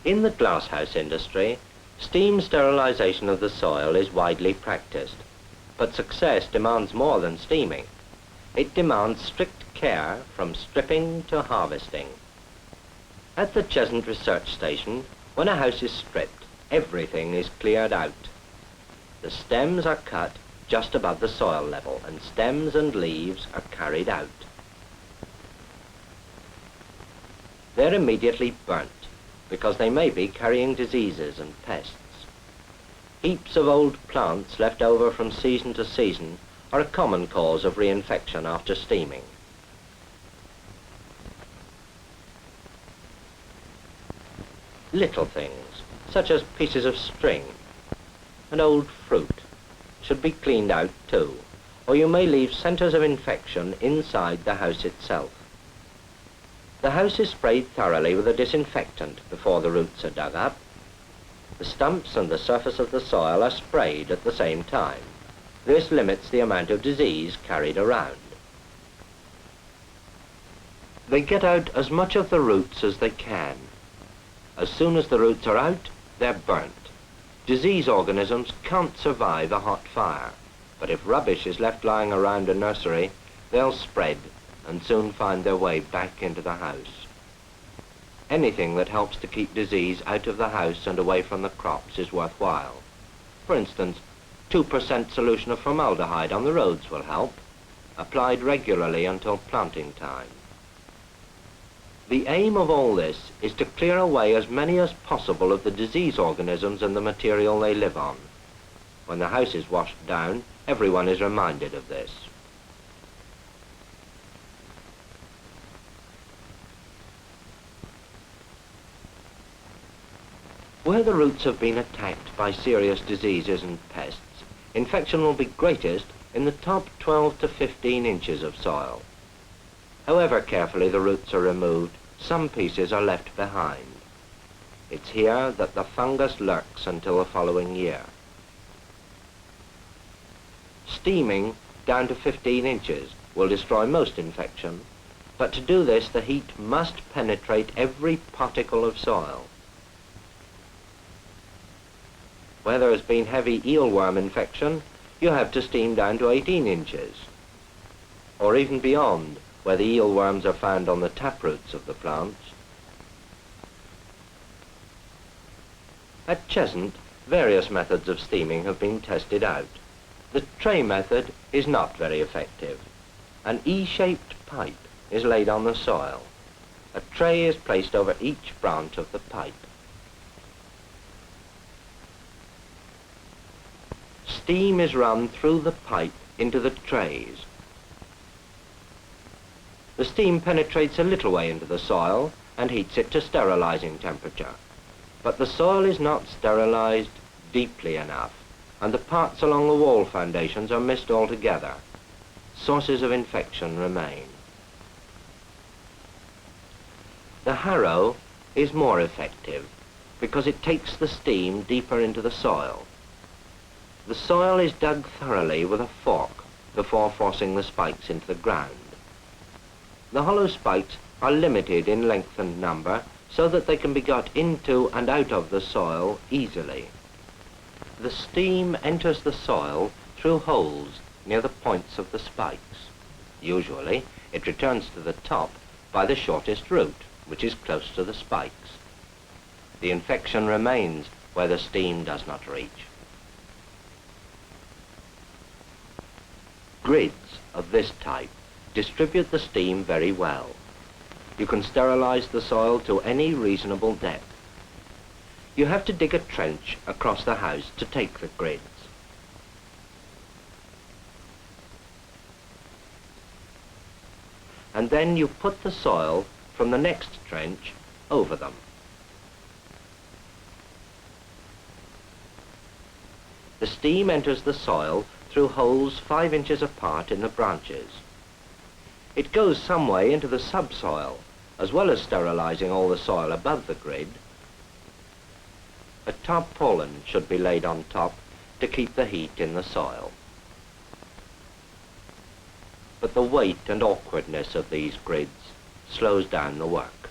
In the glasshouse industry, steam sterilization of the soil is widely practiced, but success demands more than steaming. It demands strict care from stripping to harvesting. At the Cheshunt Research Station, when a house is stripped, everything is cleared out. The stems are cut just above the soil level, and stems and leaves are carried out. They're immediately burnt, because they may be carrying diseases and pests. Heaps of old plants left over from season to season are a common cause of reinfection after steaming. Little things, such as pieces of string and old fruit, should be cleaned out too, or you may leave centres of infection inside the house itself. The house is sprayed thoroughly with a disinfectant before the roots are dug up. The stumps and the surface of the soil are sprayed at the same time. This limits the amount of disease carried around. They get out as much of the roots as they can. As soon as the roots are out, they're burnt. Disease organisms can't survive a hot fire, but if rubbish is left lying around a nursery, they'll spread and soon find their way back into the house. Anything that helps to keep disease out of the house and away from the crops is worthwhile. For instance, 2% solution of formaldehyde on the roads will help, applied regularly until planting time. The aim of all this is to clear away as many as possible of the disease organisms and the material they live on. When the house is washed down, everyone is reminded of this. Where the roots have been attacked by serious diseases and pests, infection will be greatest in the top 12 to 15 inches of soil. However carefully the roots are removed, some pieces are left behind. It's here that the fungus lurks until the following year. Steaming down to 15 inches will destroy most infection, but to do this the heat must penetrate every particle of soil. Where there has been heavy eelworm infection, you have to steam down to 18 inches, or even beyond, where the eelworms are found on the taproots of the plants. At Cheshunt, various methods of steaming have been tested out. The tray method is not very effective. An E-shaped pipe is laid on the soil. A tray is placed over each branch of the pipe. Steam is run through the pipe into the trays. The steam penetrates a little way into the soil and heats it to sterilizing temperature. But the soil is not sterilized deeply enough, and the parts along the wall foundations are missed altogether. Sources of infection remain. The harrow is more effective because it takes the steam deeper into the soil. The soil is dug thoroughly with a fork before forcing the spikes into the ground. The hollow spikes are limited in length and number so that they can be got into and out of the soil easily. The steam enters the soil through holes near the points of the spikes. Usually, it returns to the top by the shortest route, which is close to the spikes. The infection remains where the steam does not reach. Grids of this type distribute the steam very well. You can sterilize the soil to any reasonable depth. You have to dig a trench across the house to take the grids. And then you put the soil from the next trench over them. The steam enters the soil through holes 5 inches apart in the branches. It goes some way into the subsoil, as well as sterilizing all the soil above the grid. A tarpaulin should be laid on top to keep the heat in the soil. But the weight and awkwardness of these grids slows down the work.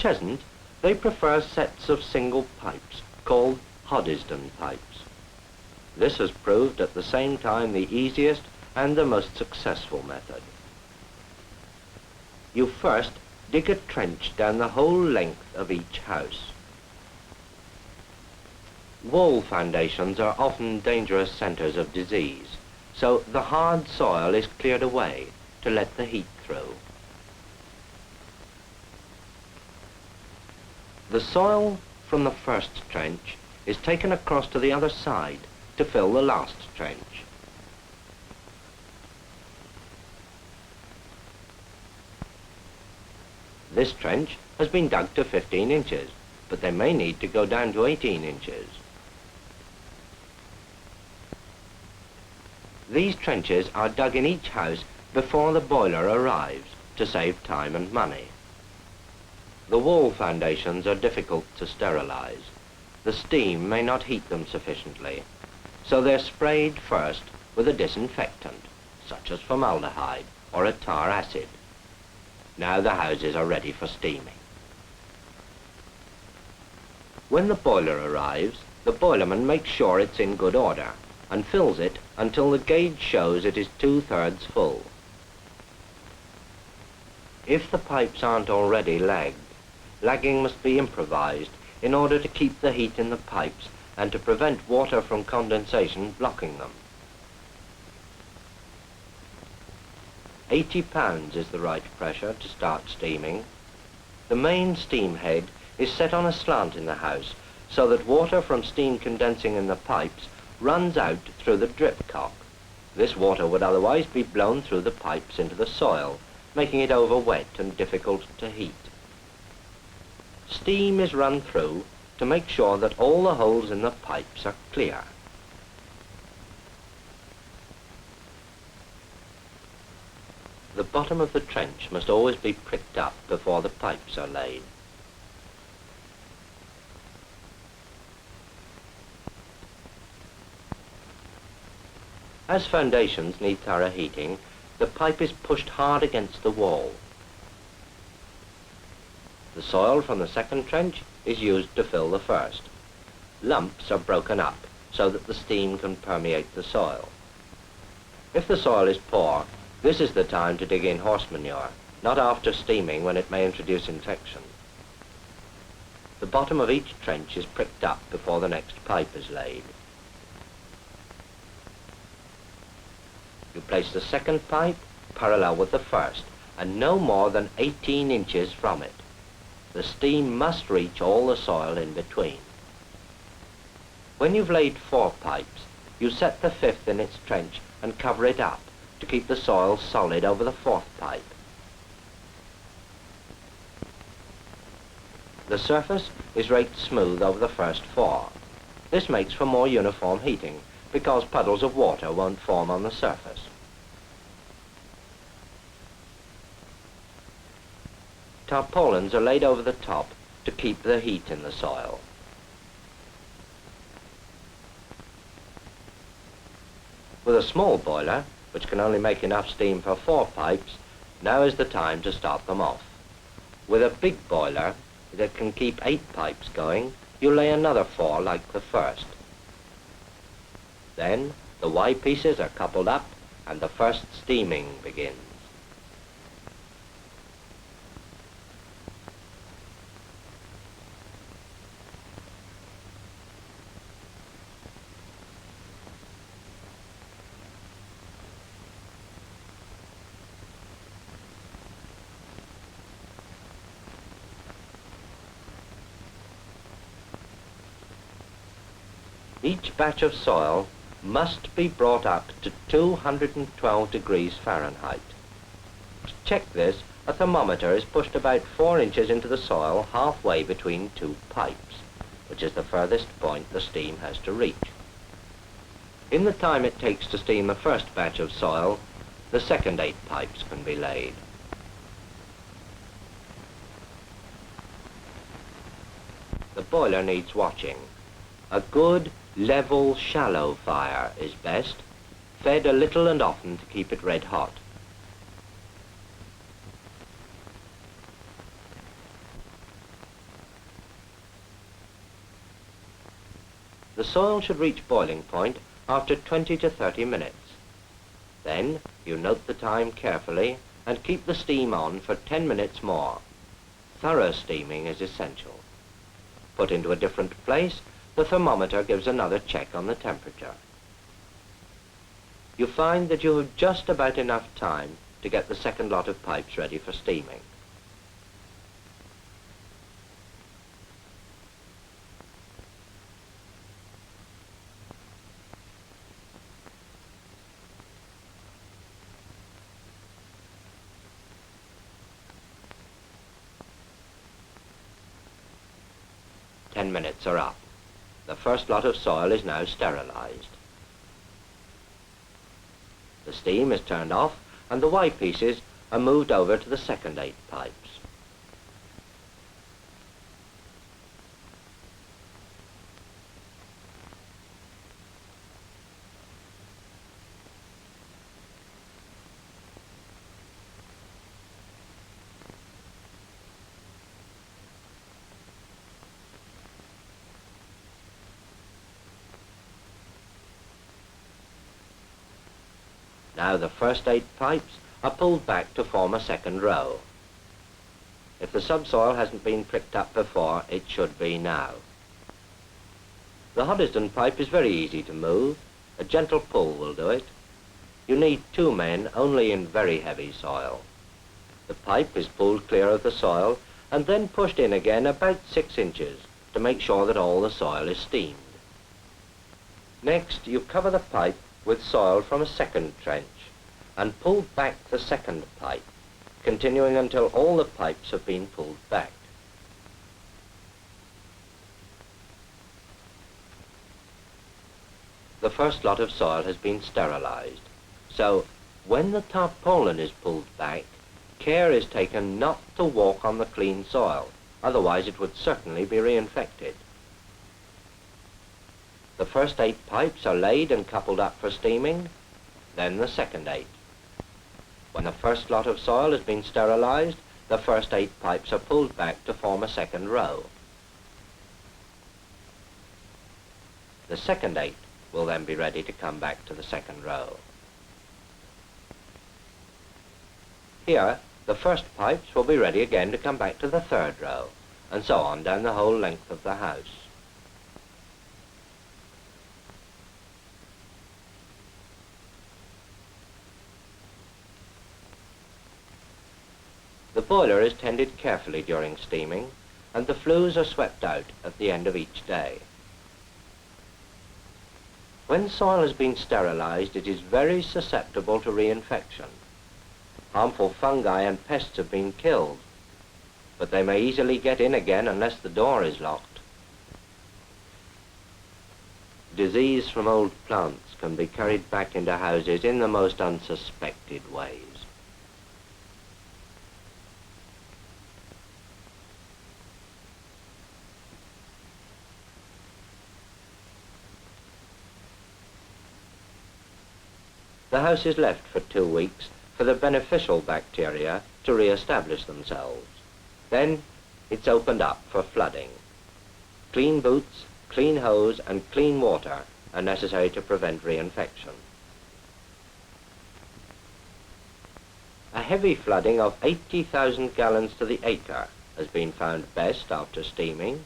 Cheshunt, they prefer sets of single pipes called Hoddesdon pipes. This has proved at the same time the easiest and the most successful method. You first dig a trench down the whole length of each house. Wall foundations are often dangerous centres of disease, so the hard soil is cleared away to let the heat through. The soil from the first trench is taken across to the other side to fill the last trench. This trench has been dug to 15 inches, but they may need to go down to 18 inches. These trenches are dug in each house before the boiler arrives to save time and money. The wall foundations are difficult to sterilize. The steam may not heat them sufficiently, so they're sprayed first with a disinfectant, such as formaldehyde or a tar acid. Now the houses are ready for steaming. When the boiler arrives, the boilerman makes sure it's in good order and fills it until the gauge shows it is 2/3 full. If the pipes aren't already lagged, lagging must be improvised in order to keep the heat in the pipes and to prevent water from condensation blocking them. 80 pounds is the right pressure to start steaming. The main steam head is set on a slant in the house so that water from steam condensing in the pipes runs out through the drip cock. This water would otherwise be blown through the pipes into the soil, making it over wet and difficult to heat. Steam is run through to make sure that all the holes in the pipes are clear. The bottom of the trench must always be pricked up before the pipes are laid. As foundations need thorough heating, the pipe is pushed hard against the wall. The soil from the second trench is used to fill the first. Lumps are broken up so that the steam can permeate the soil. If the soil is poor, this is the time to dig in horse manure, not after steaming when it may introduce infection. The bottom of each trench is pricked up before the next pipe is laid. You place the second pipe parallel with the first and no more than 18 inches from it. The steam must reach all the soil in between. When you've laid 4 pipes, you set the 5th in its trench and cover it up to keep the soil solid over the 4th pipe. The surface is raked smooth over the first 4. This makes for more uniform heating because puddles of water won't form on the surface. Tarpaulins are laid over the top to keep the heat in the soil. With a small boiler, which can only make enough steam for 4 pipes, now is the time to start them off. With a big boiler that can keep 8 pipes going, you lay another 4 like the first. Then the Y pieces are coupled up and the first steaming begins. Each batch of soil must be brought up to 212 degrees Fahrenheit. To check this, a thermometer is pushed about 4 inches into the soil halfway between 2 pipes, which is the furthest point the steam has to reach. In the time it takes to steam the first batch of soil, the second 8 pipes can be laid. The boiler needs watching. A good, level, shallow fire is best, fed a little and often to keep it red hot. The soil should reach boiling point after 20 to 30 minutes. Then you note the time carefully and keep the steam on for 10 minutes more. Thorough steaming is essential. Put into a different place, the thermometer gives another check on the temperature. You find that you have just about enough time to get the second lot of pipes ready for steaming. Ten minutes are up. The first lot of soil is now sterilized. The steam is turned off and the Y pieces are moved over to the second 8 pipes. Now the first 8 pipes are pulled back to form a second row. If the subsoil hasn't been pricked up before, it should be now. The Hoddesdon pipe is very easy to move. A gentle pull will do it. You need 2 men only in very heavy soil. The pipe is pulled clear of the soil and then pushed in again about 6 inches to make sure that all the soil is steamed. Next, you cover the pipe with soil from a second trench and pull back the second pipe, continuing until all the pipes have been pulled back. The first lot of soil has been sterilized, so when the tarpaulin is pulled back, care is taken not to walk on the clean soil, otherwise it would certainly be reinfected. The first 8 pipes are laid and coupled up for steaming, then the second 8. When the first lot of soil has been sterilized, the first 8 pipes are pulled back to form a second row. The second 8 will then be ready to come back to the second row. Here, the first pipes will be ready again to come back to the third row, and so on down the whole length of the house. The boiler is tended carefully during steaming, and the flues are swept out at the end of each day. When soil has been sterilized, it is very susceptible to reinfection. Harmful fungi and pests have been killed, but they may easily get in again unless the door is locked. Disease from old plants can be carried back into houses in the most unsuspected ways. The house is left for 2 weeks for the beneficial bacteria to re-establish themselves. Then it's opened up for flooding. Clean boots, clean hose and clean water are necessary to prevent reinfection. A heavy flooding of 80,000 gallons to the acre has been found best after steaming.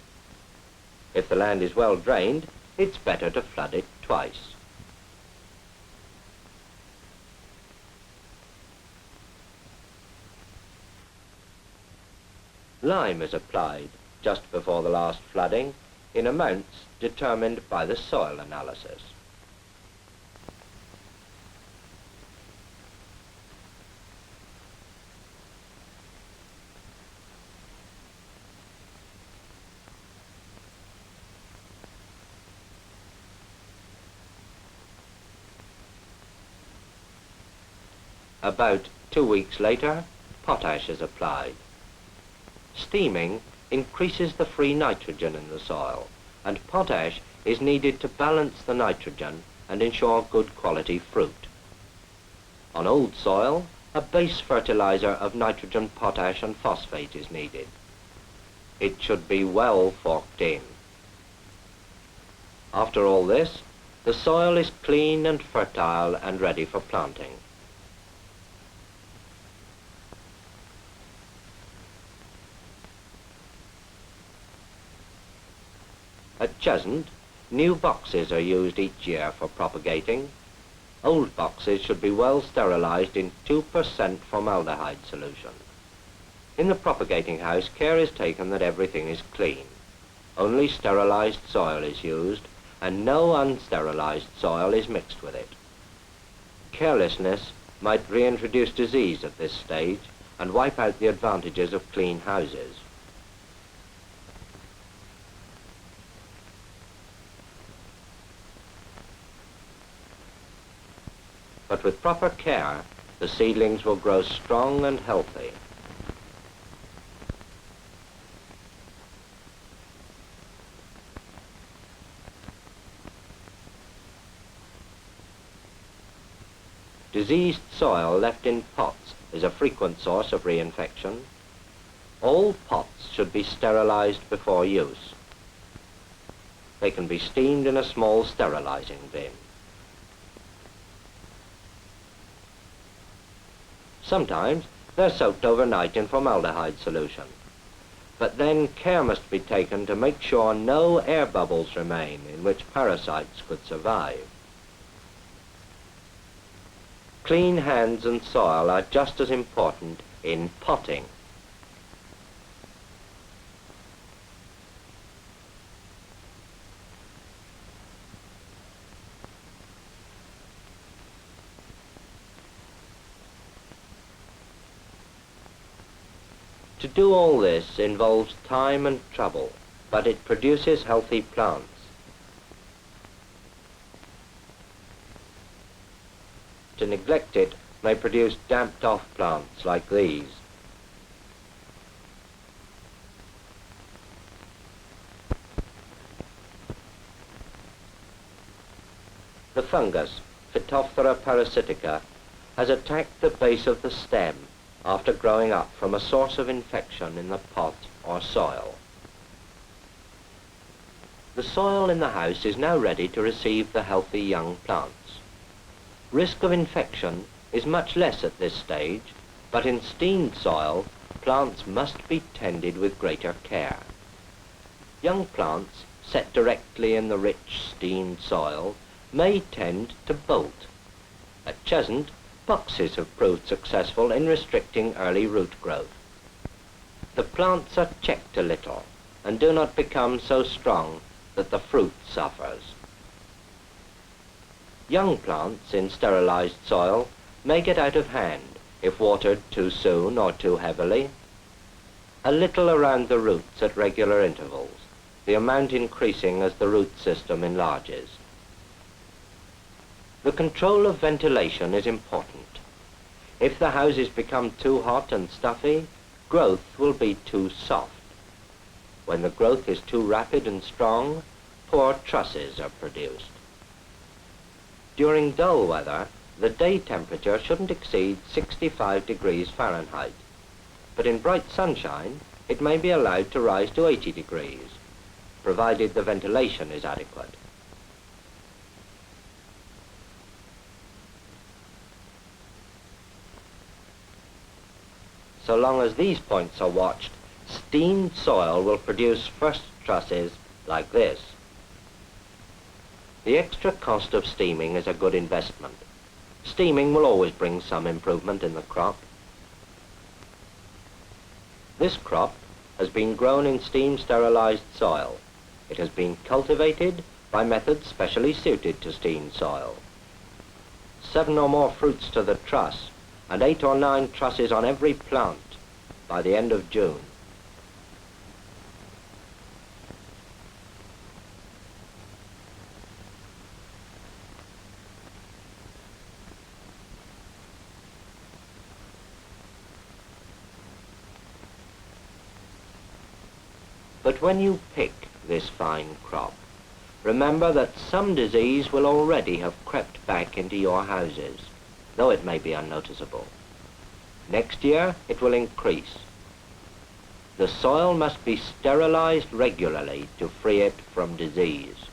If the land is well drained, it's better to flood it twice. Lime is applied just before the last flooding in amounts determined by the soil analysis. About 2 weeks later, potash is applied. Steaming increases the free nitrogen in the soil, and potash is needed to balance the nitrogen and ensure good quality fruit. On old soil, a base fertilizer of nitrogen, potash and phosphate is needed. It should be well forked in. After all this, the soil is clean and fertile and ready for planting. At Cheshunt, new boxes are used each year for propagating. Old boxes should be well sterilized in 2% formaldehyde solution. In the propagating house, care is taken that everything is clean. Only sterilized soil is used, and no unsterilized soil is mixed with it. Carelessness might reintroduce disease at this stage and wipe out the advantages of clean houses. But with proper care, the seedlings will grow strong and healthy. Diseased soil left in pots is a frequent source of reinfection. All pots should be sterilized before use. They can be steamed in a small sterilizing bin. Sometimes they're soaked overnight in formaldehyde solution, but then care must be taken to make sure no air bubbles remain in which parasites could survive. Clean hands and soil are just as important in potting. To do all this involves time and trouble, but it produces healthy plants. To neglect it may produce damped-off plants like these. The fungus, Phytophthora parasitica, has attacked the base of the stem after growing up from a source of infection in the pot or soil. The soil in the house is now ready to receive the healthy young plants. Risk of infection is much less at this stage, but in steamed soil, plants must be tended with greater care. Young plants set directly in the rich steamed soil may tend to bolt. At Cheshunt, boxes have proved successful in restricting early root growth. The plants are checked a little and do not become so strong that the fruit suffers. Young plants in sterilized soil may get out of hand if watered too soon or too heavily. A little around the roots at regular intervals, the amount increasing as the root system enlarges. The control of ventilation is important. If the houses become too hot and stuffy, growth will be too soft. When the growth is too rapid and strong, poor trusses are produced. During dull weather, the day temperature shouldn't exceed 65 degrees Fahrenheit, but in bright sunshine, it may be allowed to rise to 80 degrees, provided the ventilation is adequate. So long as these points are watched, steamed soil will produce first trusses like this. The extra cost of steaming is a good investment. Steaming will always bring some improvement in the crop. This crop has been grown in steam sterilized soil. It has been cultivated by methods specially suited to steam soil. 7 or more fruits to the truss, and 8 or 9 trusses on every plant by the end of June. But when you pick this fine crop, remember that some disease will already have crept back into your houses, though it may be unnoticeable. Next year, it will increase. The soil must be sterilized regularly to free it from disease.